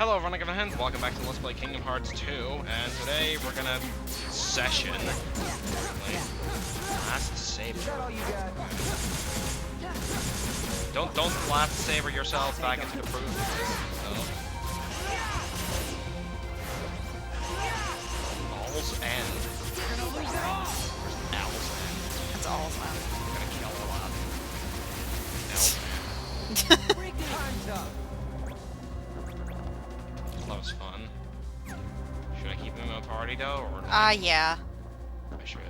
Hello everyone, I'm Ansem. Welcome back to Let's Play Kingdom Hearts 2, and today we're gonna session last saber. Don't last saber yourself back into the proof. All's end. Owl's end. That's All's end. I'm gonna kill a lot. That was fun. Should I keep him in a party though, or? Yeah. I should.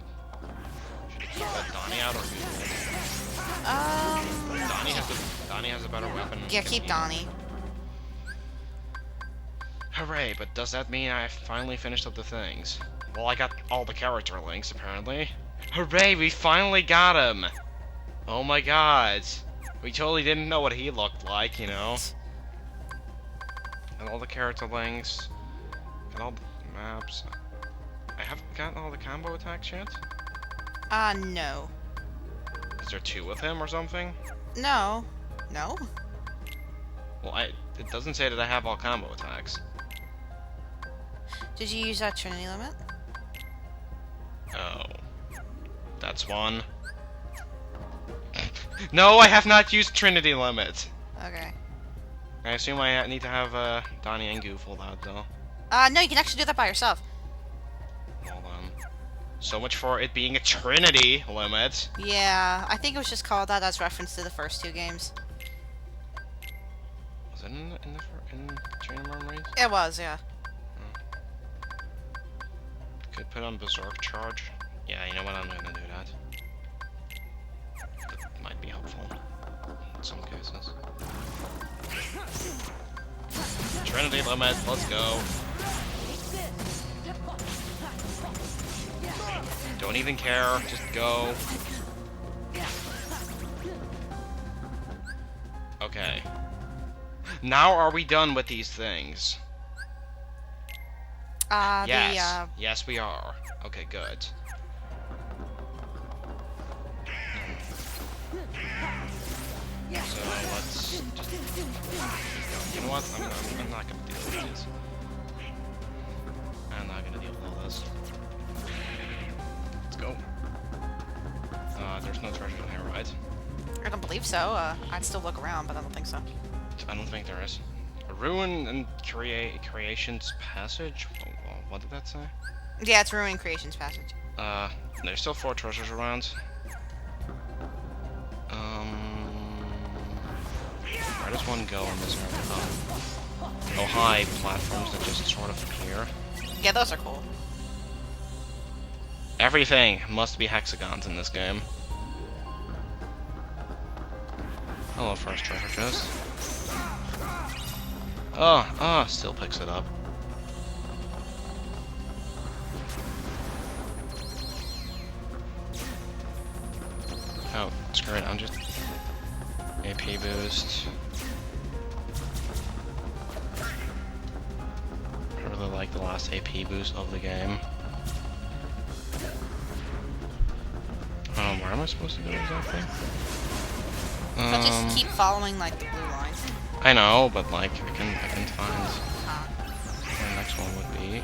Should I keep Donnie out or who? Donnie has a better weapon. Yeah, keep Donnie. Hooray! But does that mean I finally finished up the things? Well, I got all the character links apparently. Hooray! We finally got him. Oh my god! We totally didn't know what he looked like, you know. And all the character links, and all the maps. I haven't gotten all the combo attacks yet? No. Is there 2 of him or something? No. No? Well, it doesn't say that I have all combo attacks. Did you use that Trinity limit? Oh. That's one. No, I have not used Trinity limit! Okay. I assume I need to have Donnie and Goof hold out though. No, you can actually do that by yourself. Hold on. So much for it being a Trinity limit. Yeah, I think it was just called that as reference to the first 2 games. Was it in Chain of Memories? It was, yeah. Could put on Berserk Charge. Yeah, you know what? I'm gonna do that. That might be helpful in some cases. Trinity limit, let's go. Don't even care, just go. Okay. Now are we done with these things? Yes. Yes, we are. Okay, good. So let's just... You know what? I'm not gonna deal with this. I'm not gonna deal with all this. Let's go. There's no treasure in here, right? I don't believe so. I'd still look around, but I don't think so. I don't think there is. A ruin and creation's passage? What did that say? Yeah, it's Ruin Creation's Passage. There's still 4 treasures around. Where does one go in this area? Oh, high platforms that just sort of appear. Yeah, those are cool. Everything must be hexagons in this game. Hello, first treasure chest. Oh, still picks it up. Oh, screw it, I'm just... AP boost. I really like the last AP boost of the game. Where am I supposed to go exactly? But just keep following, like, the blue lines. I know, but, like, I can find where the next one would be.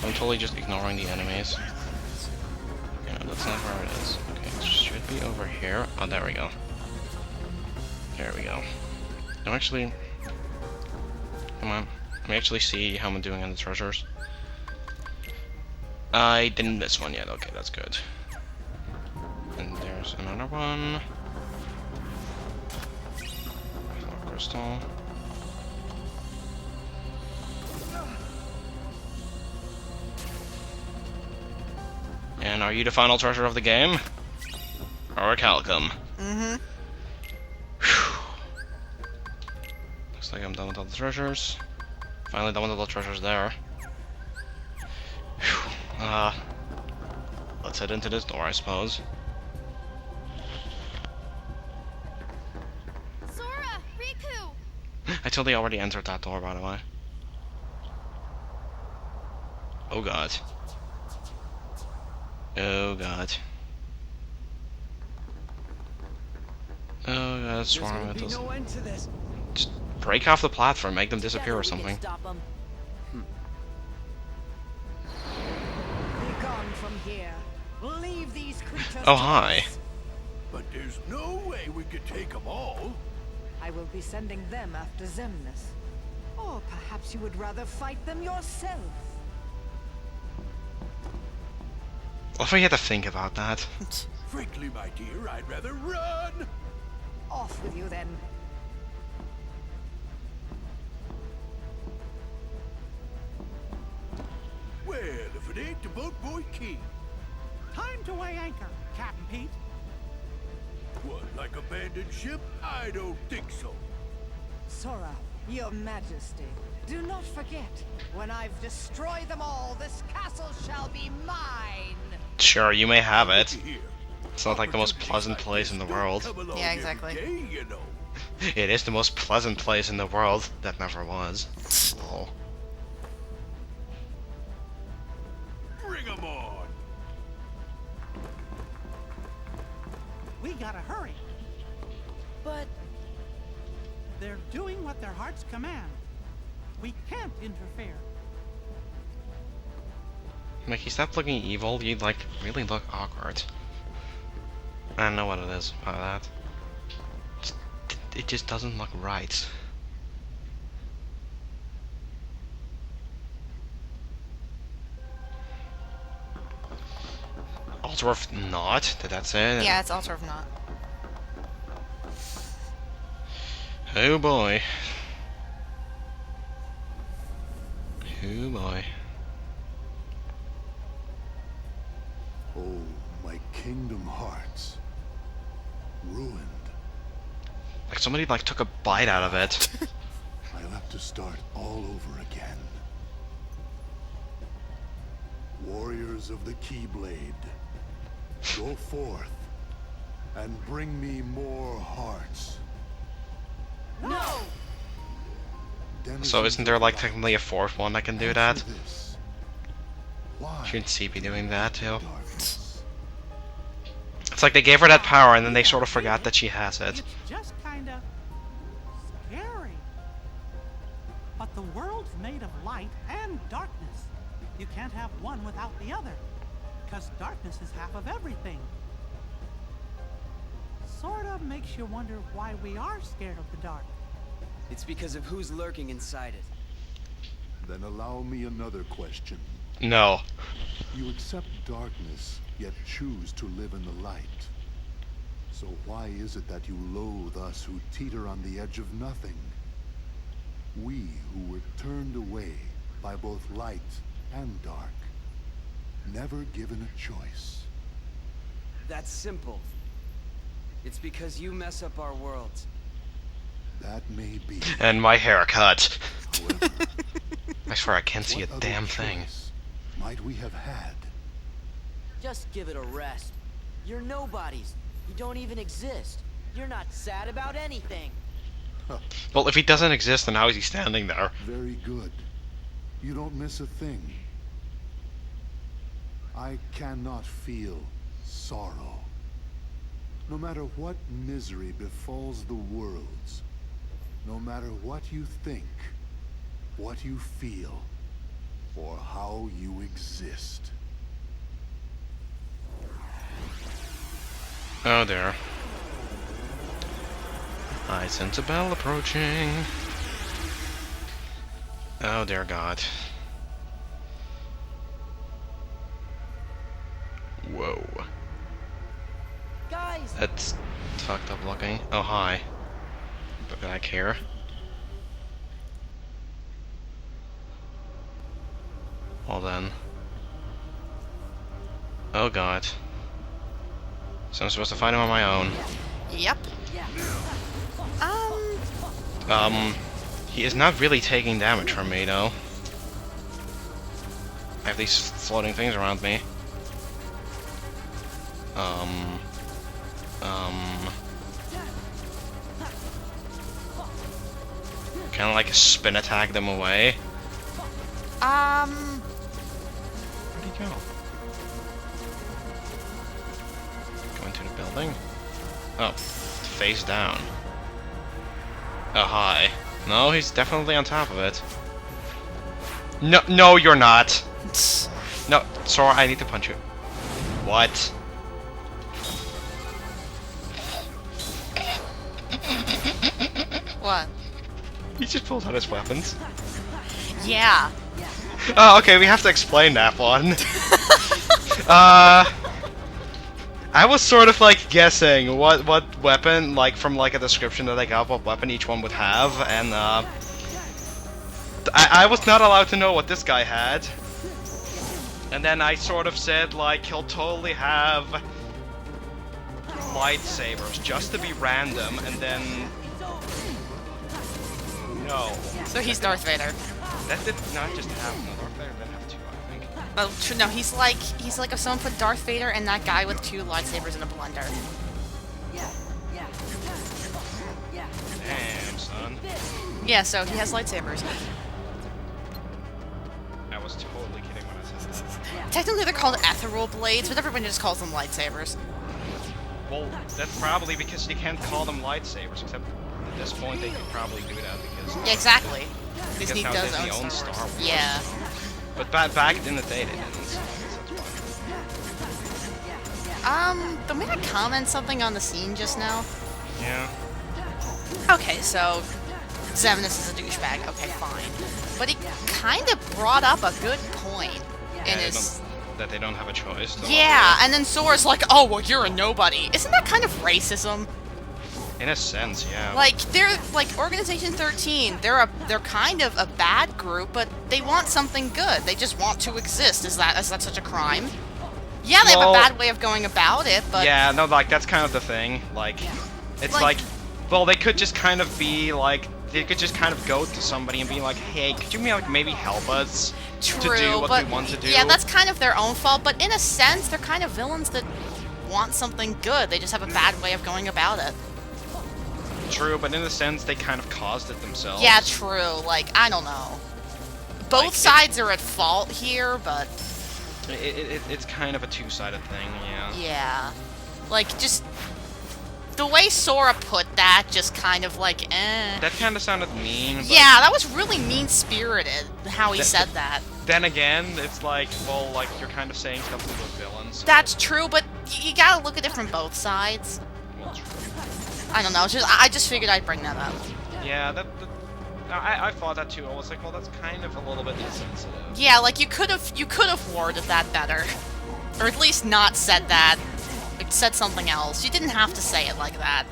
I'm totally just ignoring the enemies. Yeah, that's not where it is. Okay, it should be over here. Oh, there we go. There we go. No, actually... Come on. Let me actually see how I'm doing on the treasures. I didn't miss one yet. Okay, that's good. And there's another one. Crystal. And are you the final treasure of the game? Or a Calcum? Mm-hmm. Looks like I'm done with all the treasures. Finally done with all the treasures there. Let's head into this door, I suppose. Sora, Riku. I totally already entered that door, by the way. Oh god. Oh god. Oh god, swarm with this. No end to this. Just break off the platform, make them disappear or something. Stop 'em. Be gone from here. Leave these creatures. Oh, to hi. us. But there's no way we could take them all. I will be sending them after Xemnas. Or perhaps you would rather fight them yourself. What if I had to think about that? Frankly, my dear, I'd rather run. Off with you then. Well, if it ain't the boat boy king. Time to weigh anchor, Captain Pete. What, like abandoned ship? I don't think so. Sora, your majesty, do not forget, when I've destroyed them all, this castle shall be mine. Sure, you may have it. Here, It's not like the most pleasant opportunities place in the this don't world. come along Yeah, every exactly. day, you know. It is the most pleasant place in the world. That never was. Lol. Bring 'em on. We gotta hurry. But They're doing what their hearts command. We can't interfere. Mickey, stop looking evil. You, like, really look awkward. I don't know what it is about that. It just doesn't look right. Altar of Naught? Did that say it? Yeah, it's Altar of Naught. Oh boy. Oh boy. Oh, my kingdom hearts. Ruined. Like somebody like took a bite out of it. I'll have to start all over again. Warriors of the Keyblade, go forth and bring me more hearts. no! So isn't there like technically a fourth one that can do that? Why? Shouldn't C be doing that too? Darkness. It's like they gave her that power and then they sort of forgot that she has it. It's just kinda scary. But the world's made of light and darkness. You can't have one without the other. Because darkness is half of everything. Sorta makes you wonder why we are scared of the dark. It's because of who's lurking inside it. Then allow me another question. No. You accept darkness, yet choose to live in the light. So why is it that you loathe us who teeter on the edge of nothing? We who were turned away by both light and dark. Never given a choice. That's simple. It's because you mess up our worlds. That may be. And my haircut. However, I swear I can't see a what other damn thing. choice might we have had? Just give it a rest. You're nobodies. You don't even exist. You're not sad about anything. Well, if he doesn't exist, then how is he standing there? Very good. You don't miss a thing. I cannot feel sorrow. No matter what misery befalls the worlds, no matter what you think, what you feel, or how you exist. Oh dear. I sense a bell approaching. Oh dear God. Whoa. Guys, That's fucked up looking. Oh hi. Back here. Well then. Oh God. So I'm supposed to find him on my own. Yep. He is not really taking damage from me though. I have these floating things around me. Kinda like spin attack them away. Where'd he go? Go into the building? Oh, face down. Oh, hi. No, he's definitely on top of it. No, no, you're not. No, Sora, I need to punch you. What? What? He just pulled out his weapons. Yeah. Oh, okay, we have to explain that one. I was sort of like guessing what weapon, like from like a description that I got, what weapon each one would have, and I was not allowed to know what this guy had. And then I sort of said like he'll totally have lightsabers just to be random, and then no. So he's Darth Vader. That did not just happen. No, Darth Vader didn't have two, I think. Well, no, he's like if someone put Darth Vader and that guy with 2 lightsabers in a blender. Damn, son. Yeah, so he has lightsabers. I was totally kidding when I said that. Technically, they're called ethereal blades, but everyone just calls them lightsabers. Well, that's probably because you can't call them lightsabers, except at this point they could probably do that because... Yeah, exactly. Because Disney now does Disney own owns Star Star Wars. Wars. Yeah. But back in the day they didn't, so that's why. Don't we comment something on the scene just now? Yeah. Okay, so Xemnas is a douchebag. Okay, fine. But he kind of brought up a good point in his... That they don't have a choice. Yeah, and then Sora's like, oh, well, you're a nobody. Isn't that kind of racism? In a sense, yeah. Like, they're, like, Organization 13, they're kind of a bad group, but they want something good. They just want to exist. Is that such a crime? Yeah, they have a bad way of going about it, but... Yeah, no, like, that's kind of the thing. Like, it's like, well, they could just kind of be, like, they could just kind of go to somebody and be like, hey, could you like maybe help us to do what we want to do? Yeah, that's kind of their own fault, but in a sense, they're kind of villains that want something good. They just have a bad way of going about it. True, but in a sense, they kind of caused it themselves. Yeah, true. Like, I don't know. Both sides are at fault here, but... It's kind of a two-sided thing, yeah. Yeah. Like, just... The way Sora put that, just kind of like, eh. That kind of sounded mean. But yeah, that was really mean-spirited, how he said that. Then again, it's like, well, like, you're kind of saying stuff to the villains. That's true, but you gotta look at it from both sides. Well, true. I don't know, I just figured I'd bring that up. Yeah, I thought that too. I was like, well, that's kind of a little bit insensitive. Yeah, like, you could have worded that better. Or at least not said that. It said something else. You didn't have to say it like that.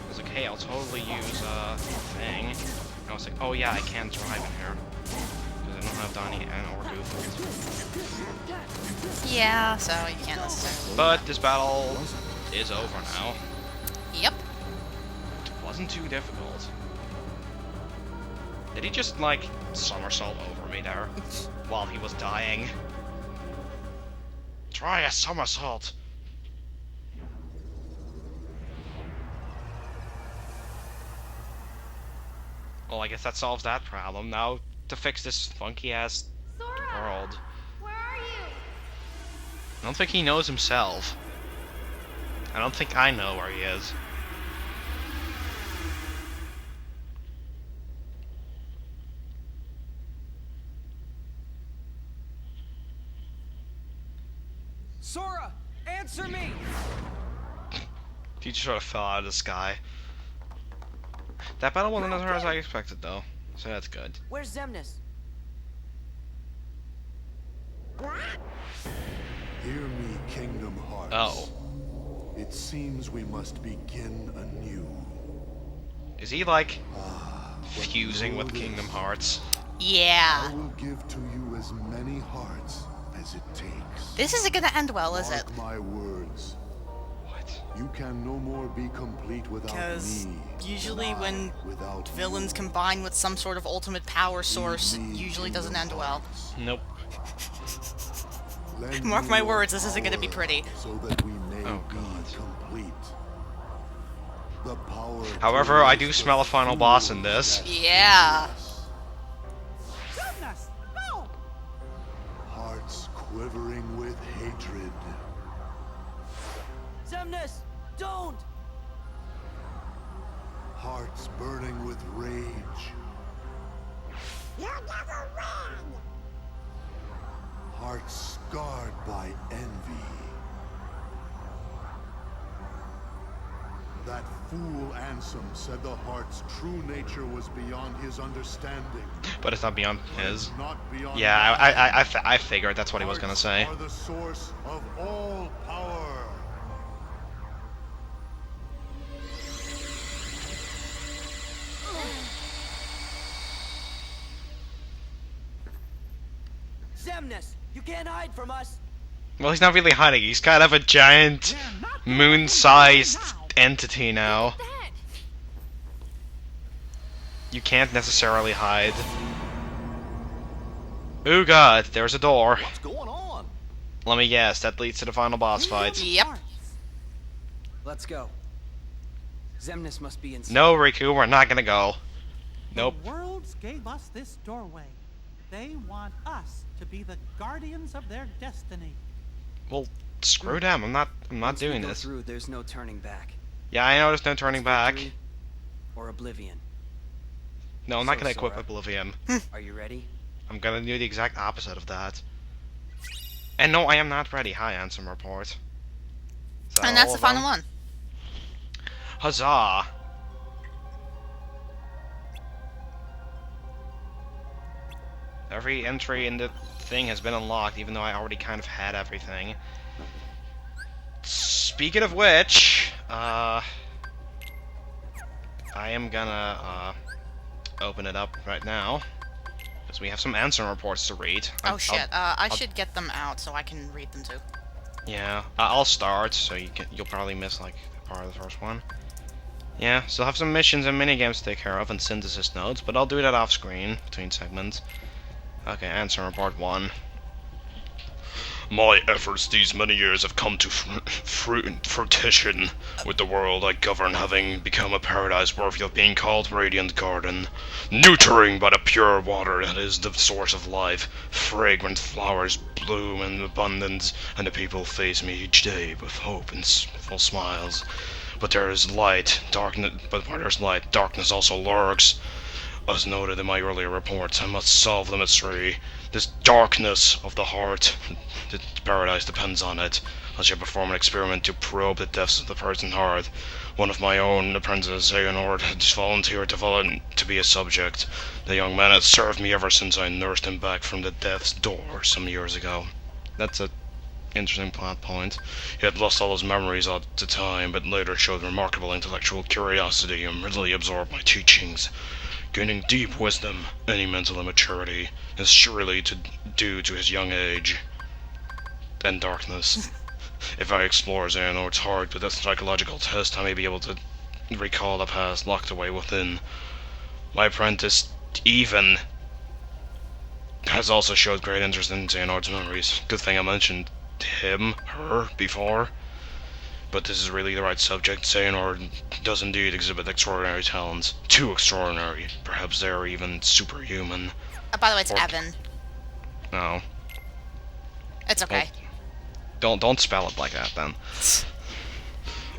I was like, hey, I'll totally use a thing. And I was like, oh yeah, I can drive in here. Because I don't have Donnie and or Goofy. Yeah, so you can't necessarily... But this battle is over now. Yep. It wasn't too difficult. Did he just, like, somersault over me there? While he was dying? Try a somersault! Well, I guess that solves that problem. Now, to fix this funky-ass world. Where are you? I don't think he knows himself. I don't think I know where he is. Sora, answer me! He just sort of fell out of the sky. That battle wasn't as hard as I expected, though. So that's good. Where's Xemnas? Hear me, Kingdom Hearts. Oh. It seems we must begin anew. Is he, like, fusing with Kingdom Hearts? Yeah. I will give to you as many hearts as it takes. This isn't gonna end well, is it? Mark my words. What? You can no more be complete without Because me. usually when without villains you. combine with some sort of ultimate power source, Leave me, usually Kingdom doesn't end well. Hearts. Nope. Lend Mark me my your words, this isn't gonna be power pretty. So that we may Oh, be God. complete. The power However, to I raise do the smell a final boss in this. fool that Yeah. quivering with hatred. Xemnas, don't! Hearts burning with rage. You never win! Hearts scarred by envy. That fool Ansem said the heart's true nature was beyond his understanding. But it's not beyond his. Not beyond Yeah, mine. I figured that's what he was gonna say. Hearts are the source of all power. Xemnas, you can't hide from us! Well, he's not really hiding. He's kind of a giant, moon-sized entity now. That. You can't necessarily hide. Oh god, there's a door. What's going on? Let me guess, that leads to the final boss fight. Yep. Let's go. Xemnas must be inside. No, Riku, we're not gonna go. Nope. The worlds gave us this doorway. They want us to be the guardians of their destiny. Well, screw them. I'm not Once we doing go this. through, there's no turning back. Yeah, I know there's no turning back. Victory or oblivion. No, I'm not So, gonna equip Sora. Oblivion. Are you ready? I'm gonna do the exact opposite of that. And no, I am not ready. Hi, Ansem report. Is that And that's all the of final them? one. Huzzah! Every entry in the thing has been unlocked, even though I already kind of had everything. Speaking of which, I am gonna open it up right now, because we have some Ansem reports to read. Oh shit, I should get them out so I can read them too. Yeah, I'll start, so you'll probably miss like part of the first one. Yeah, still have some missions and minigames to take care of and synthesis notes, but I'll do that off screen between segments. Okay, Ansem report 1. My efforts these many years have come to fruition, with the world I govern having become a paradise worthy of being called Radiant Garden. Nurturing by the pure water that is the source of life, fragrant flowers bloom in abundance, and the people face me each day with hope and full smiles. But there is light, darkness. But where there's light, darkness also lurks. As noted in my earlier reports, I must solve the mystery. This darkness of the heart, the paradise depends on it. I shall perform an experiment to probe the depths of the person's heart. One of my own apprentices, Xehanort, has volunteered to be a subject. The young man has served me ever since I nursed him back from the death's door some years ago. That's a interesting plot point. He had lost all his memories at the time, but later showed remarkable intellectual curiosity and readily absorbed my teachings. Gaining deep wisdom, any mental immaturity, is surely due to his young age and darkness. If I explore Xehanort's heart with a psychological test, I may be able to recall the past locked away within. My apprentice, Even, has also showed great interest in Xehanort's memories. Good thing I mentioned her, before. But this is really the right subject. Xehanort does indeed exhibit extraordinary talents. Too extraordinary. Perhaps they're even superhuman. By the way, it's Or- Evan. No. It's okay. Don't spell it like that, then.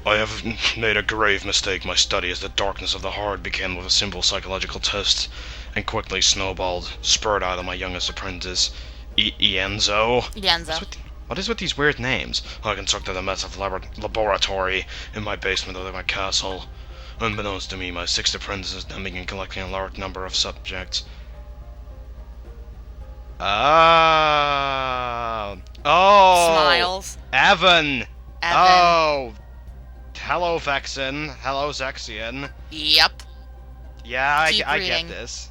I have made a grave mistake. My study as the darkness of the heart began with a simple psychological test, and quickly snowballed, spurred out of my youngest apprentice, Ienzo. Yenzo. What is with these weird names? I constructed a massive laboratory in my basement of my castle. Unbeknownst to me, my 6th apprentice is then began collecting a large number of subjects. Oh, Smiles. Evan. Evan. Oh, hello, Vexen. Hello, Zexian. Yep. Yeah, I Keep get reading. this.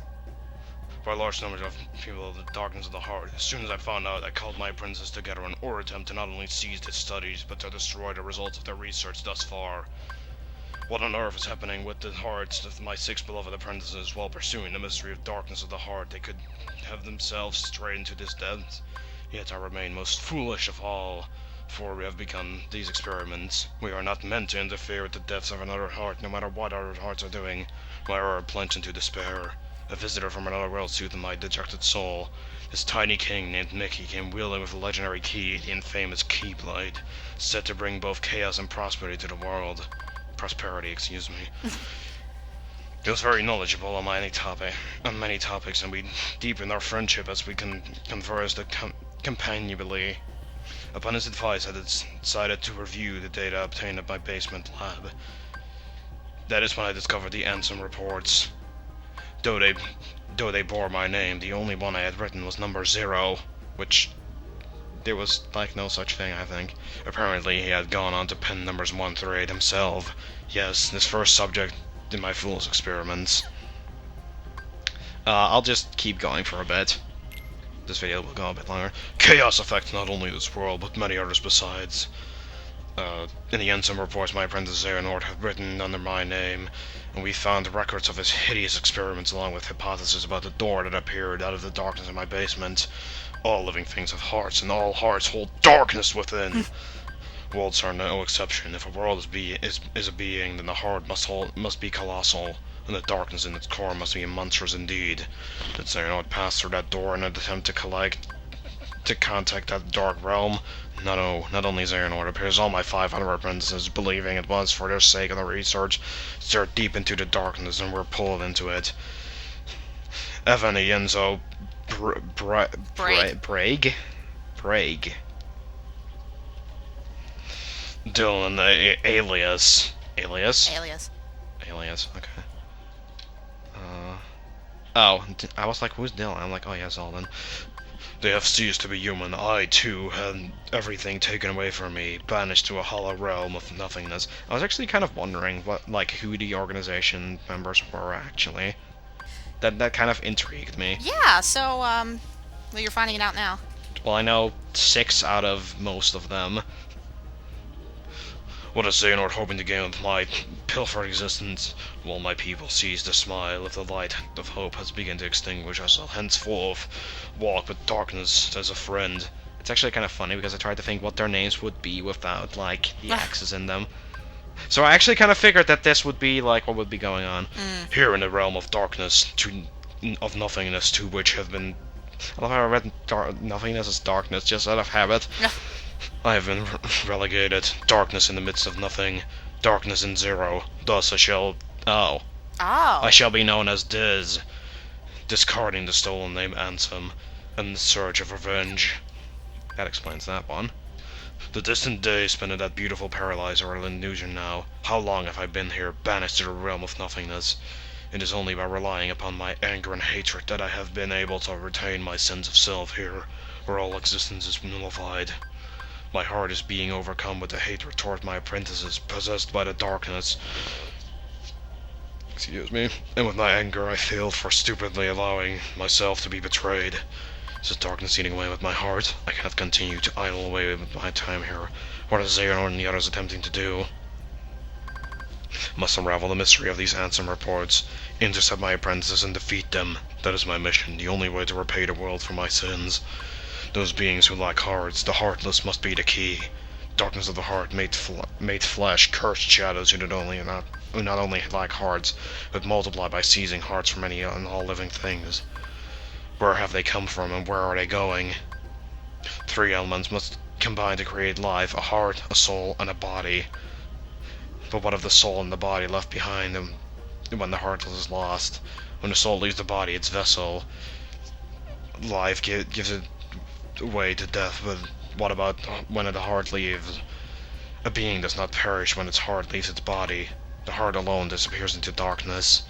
For a large number of people of the darkness of the heart, as soon as I found out, I called my apprentices together in order attempt to not only seize their studies, but to destroy the results of their research thus far. What on earth is happening with the hearts of my 6 beloved apprentices while pursuing the mystery of darkness of the heart? They could have themselves strayed into this depth. Yet I remain most foolish of all, for we have begun these experiments. We are not meant to interfere with the depths of another heart, no matter what our hearts are doing. My error plunged into despair. A visitor from another world soothed my dejected soul. This tiny king named Mickey came wielding with a legendary key, the infamous Keyblade, said to bring both chaos and prosperity to the world. Prosperity, excuse me. He was very knowledgeable on many topics, and we deepened our friendship as we conversed companionably. Upon his advice, I decided to review the data obtained at my basement lab. That is when I discovered the Ansem reports. Though they bore my name, the only one I had written was number 0, which there was like no such thing, I think. Apparently he had gone on to pen numbers 1 through 8 himself. Yes, this first subject in my fool's experiments. I'll just keep going for a bit. This video will go a bit longer. Chaos affects not only this world, but many others besides. In the Ansem reports, my apprentice Xehanort had written under my name, and we found records of his hideous experiments along with hypotheses about the door that appeared out of the darkness in my basement. All living things have hearts, and all hearts hold darkness within. Worlds are no exception. If a world is a being, then the heart must be colossal, and the darkness in its core must be monstrous indeed. Did Xehanort pass through that door in an attempt to contact that dark realm? No, not only Xehanort, it appears all my 500 apprentices, believing it was for their sake of the research, stared deep into the darkness and were pulled into it. Evan Yenzo Brague? Dylan, alias, okay. I was like, who's Dylan? I'm like, oh yes, Alden. They have ceased to be human. I, too, had everything taken away from me, banished to a hollow realm of nothingness. I was actually kind of wondering who the organization members were, actually. That kind of intrigued me. Yeah, so, well, you're finding it out now. Well, I know 6 out of most of them. What is Xehanort hoping to gain with my pilfered existence? Will my people cease to smile if the light of hope has begun to extinguish? I shall henceforth walk with darkness as a friend. It's actually kind of funny because I tried to think what their names would be without, like, the X's in them. So I actually kind of figured that this would be, like, what would be going on. Here in the realm of darkness, of nothingness, to which have been... I love how I read nothingness as darkness, just out of habit. I have been relegated. Darkness in the midst of nothing. Darkness in 0. Thus I shall... I shall be known as Diz. Discarding the stolen name Ansem, in the search of revenge. That explains that one. The distant days spent in that beautiful paradise are an illusion now. How long have I been here, banished to the realm of nothingness? It is only by relying upon my anger and hatred that I have been able to retain my sense of self here, where all existence is nullified. My heart is being overcome with the hatred toward my apprentices, possessed by the darkness. Excuse me. And with my anger I failed for stupidly allowing myself to be betrayed. Is the darkness eating away with my heart? I cannot continue to idle away with my time here. What is Xehanort and the others attempting to do? Must unravel the mystery of these Ansem reports, intercept my apprentices and defeat them. That is my mission, the only way to repay the world for my sins. Those beings who lack hearts, the heartless must be the key. Darkness of the heart made flesh, cursed shadows who not only lack hearts, but multiply by seizing hearts from any and all living things. Where have they come from, and where are they going? 3 elements must combine to create life: a heart, a soul, and a body. But what of the soul and the body left behind when the heart is lost? When the soul leaves the body, its vessel, life gives it way to death, but what about when the heart leaves? A being does not perish when its heart leaves its body. The heart alone disappears into darkness.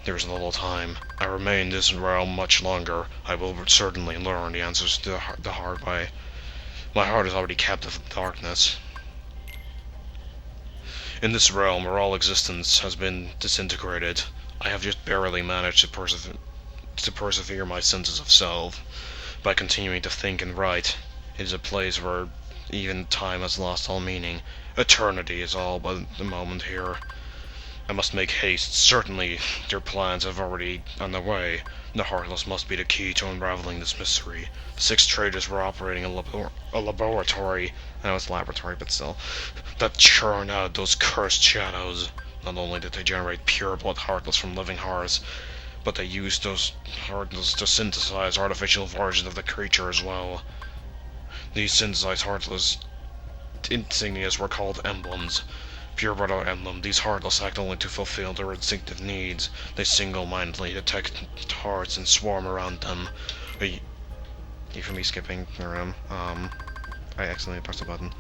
There is little time. I remain in this realm much longer. I will certainly learn the answers to the hard way. My heart is already captive of darkness. In this realm where all existence has been disintegrated, I have just barely managed to persevere my senses of self. By continuing to think and write, it is a place where even time has lost all meaning. Eternity is all but the moment here. I must make haste. Certainly, their plans have already on their way. The Heartless must be the key to unraveling this mystery. The 6 traitors were operating a laboratory, I know it's laboratory, but still, that churn out those cursed shadows. Not only did they generate pure blood Heartless from living hearts, but they used those Heartless to synthesize artificial versions of the creature as well. These synthesized Heartless insignias were called emblems. Pure Brother Emblem, these Heartless act only to fulfill their instinctive needs. They single-mindedly detect hearts and swarm around them. You can be skipping the room. I accidentally pressed the button.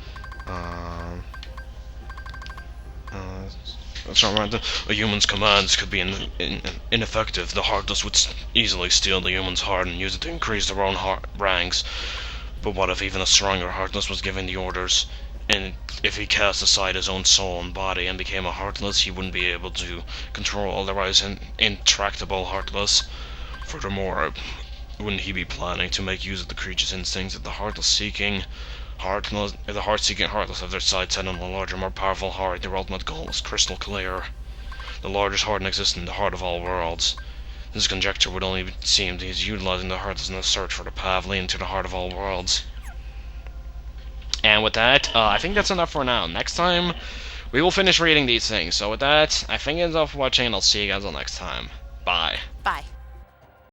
That's not right. A human's commands could be ineffective. The Heartless would easily steal the human's heart and use it to increase their own ranks. But what if even a stronger Heartless was given the orders? And if he cast aside his own soul and body and became a Heartless, he wouldn't be able to control otherwise intractable Heartless. Furthermore, wouldn't he be planning to make use of the creature's instincts if the heart-seeking Heartless have their sights set on a larger, more powerful heart? Their ultimate goal was crystal clear. The largest heart in existence, the heart of all worlds. This conjecture would only seem that he is utilizing the Heartless in the search for the path leading to the heart of all worlds. And with that, I think that's enough for now. Next time, we will finish reading these things. So with that, I think it's enough for watching, and I'll see you guys all next time. Bye. Bye.